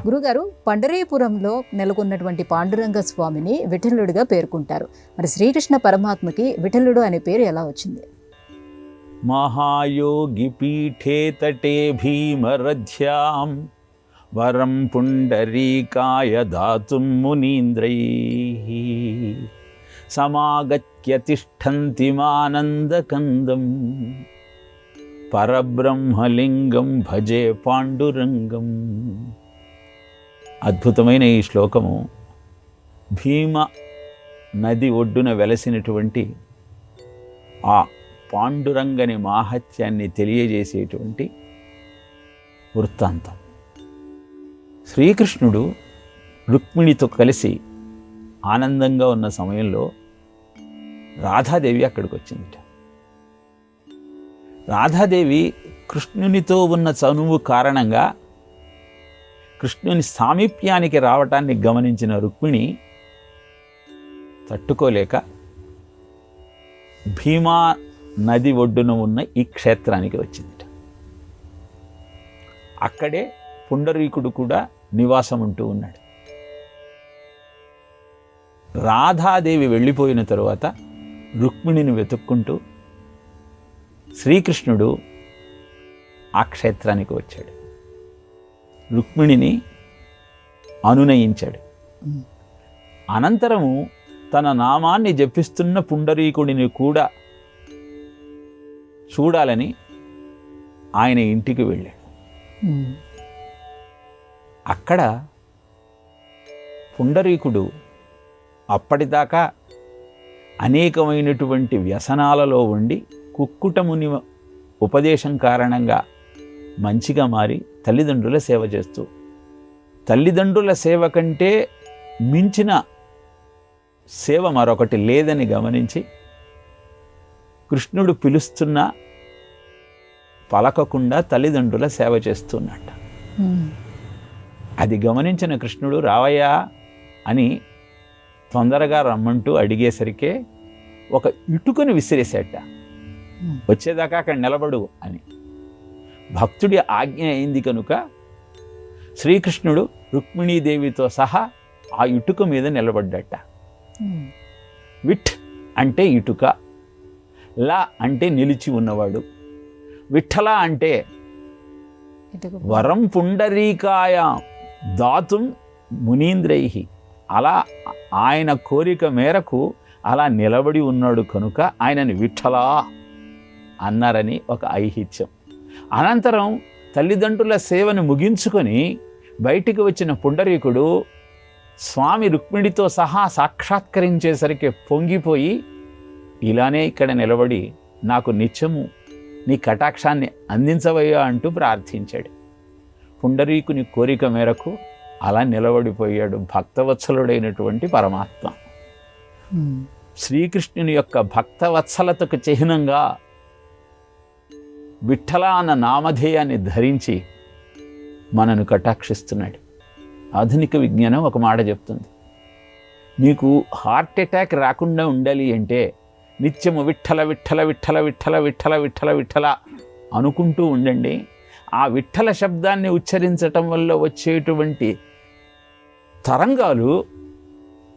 గురుగారు, పండరీపురంలో నెలకొన్నటువంటి పాండురంగ స్వామిని విఠలుడిగా పేర్కొంటారు. మరి శ్రీకృష్ణ పరమాత్మకి విఠలుడు అనే పేరు ఎలా వచ్చింది? మహాయోగి పీఠే తటే భీమరథ్యాం వరం పుండరీకాయ దాతుం మునీంద్రైః సమాగత్య తిష్టంతి మానందకందం పరబ్రహ్మలింగం భజే పాండురంగం. అద్భుతమైన ఈ శ్లోకము భీమ నది ఒడ్డున వెలసినటువంటి ఆ పాండురంగని మాహాత్యాన్ని తెలియజేసేటువంటి వృత్తాంతం. శ్రీకృష్ణుడు రుక్మిణితో కలిసి ఆనందంగా ఉన్న సమయంలో రాధాదేవి అక్కడికి వచ్చిందిట. రాధాదేవి కృష్ణునితో ఉన్న చనువు కారణంగా కృష్ణుని సామీప్యానికి రావటాన్ని గమనించిన రుక్మిణి తట్టుకోలేక భీమా నది ఒడ్డున ఉన్న ఈ క్షేత్రానికి వచ్చిందిట. అక్కడే పుండరీకుడు కూడా నివాసం ఉంటూ ఉన్నాడు. రాధాదేవి వెళ్ళిపోయిన తరువాత రుక్మిణిని వెతుక్కుంటూ శ్రీకృష్ణుడు ఆ క్షేత్రానికి వచ్చాడు. రుక్మిణిని అనునయించాడు. అనంతరము తన నామాన్ని జపిస్తున్న పుండరీకుడిని కూడా చూడాలని ఆయన ఇంటికి వెళ్ళాడు. అక్కడ పుండరీకుడు అప్పటిదాకా అనేకమైనటువంటి వ్యసనాలలో ఉండి కుక్కుటముని ఉపదేశం కారణంగా మంచిగా మారి తల్లిదండ్రుల సేవ చేస్తూ, తల్లిదండ్రుల సేవ కంటే మించిన సేవ మరొకటి లేదని గమనించి కృష్ణుడు పిలుస్తున్నా పలకకుండా తల్లిదండ్రుల సేవ చేస్తున్నట్ట. అది గమనించిన కృష్ణుడు రావయ్యా అని తొందరగా రమ్మంటూ అడిగేసరికే ఒక ఇటుకను విసిరేసేట. వచ్చేదాకా అక్కడ నిలబడు అని భక్తుడి ఆజ్ఞ అయింది కనుక శ్రీకృష్ణుడు రుక్మిణీదేవితో సహా ఆ ఇటుక మీద నిలబడ్డట. విఠ్ అంటే ఇటుక, లా అంటే నిలిచి ఉన్నవాడు, విఠల అంటే వరం పుండరీకాయ దాతుం మునీంద్రైః. అలా ఆయన కోరిక మేరకు అలా నిలబడి ఉన్నాడు కనుక ఆయనని విఠలా అన్నారని ఒక ఐహిత్యం. అనంతరం తల్లిదండ్రుల సేవను ముగించుకొని బయటికి వచ్చిన పుండరీకుడు స్వామి రుక్మిణితో సహా సాక్షాత్కరించేసరికి పొంగిపోయి ఇలానే ఇక్కడ నిలబడి నాకు నిత్యము నీ కటాక్షాన్ని అందించవయ్యా అంటూ ప్రార్థించాడు. పుండరీకుని కోరిక మేరకు అలా నిలబడిపోయాడు భక్తవత్సలుడైనటువంటి పరమాత్మ. శ్రీకృష్ణుని యొక్క భక్తవత్సలతకు చిహ్నంగా విఠల అన్న నామధేయాన్ని ధరించి మనను కటాక్షిస్తున్నాడు. ఆధునిక విజ్ఞానం ఒక మాట చెప్తుంది, మీకు హార్ట్ అటాక్ రాకుండా ఉండాలి అంటే నిత్యము విఠల విఠల విఠల విఠల విఠల విఠల విఠల అనుకుంటూ ఉండండి. ఆ విఠల శబ్దాన్ని ఉచ్చరించటం వల్ల వచ్చేటువంటి తరంగాలు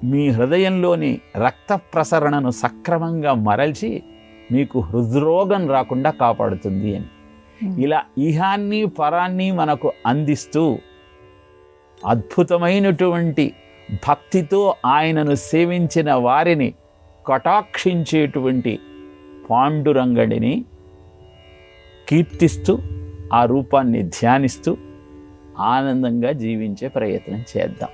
మీ హృదయంలోని రక్త ప్రసరణను సక్రమంగా మరల్చి మీకు హృద్రోగం రాకుండా కాపాడుతుంది అని. ఇలా ఇహాన్ని పరాన్ని మనకు అందిస్తూ అద్భుతమైనటువంటి భక్తితో ఆయనను సేవించిన వారిని కటాక్షించేటువంటి పాండురంగడిని కీర్తిస్తూ ఆ రూపాన్ని ధ్యానిస్తూ ఆనందంగా జీవించే ప్రయత్నం చేద్దాం.